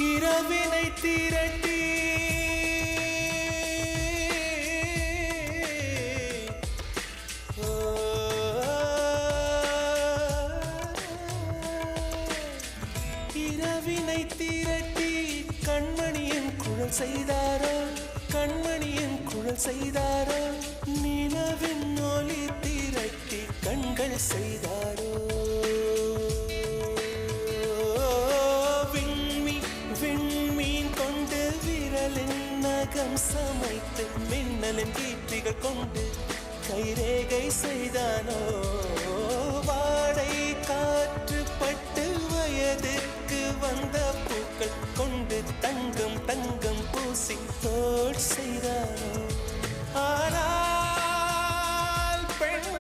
இரவினை திரட்டி இரவினை திரட்டி கண்மணியின் குழல் செய்தாரோ கண்மணியின் குழல் செய்தாரோ நிலவின் ஒளி திரட்டி கண்கள் செய்தாரோ விண்மீன் கொண்டு விரலின் நகம் சமைத்து மின்னலின் கீற்றிகள் கொண்டு கைரேகை செய்தானோ வாடை காற்று பட்டு வயதுக்கு வந்த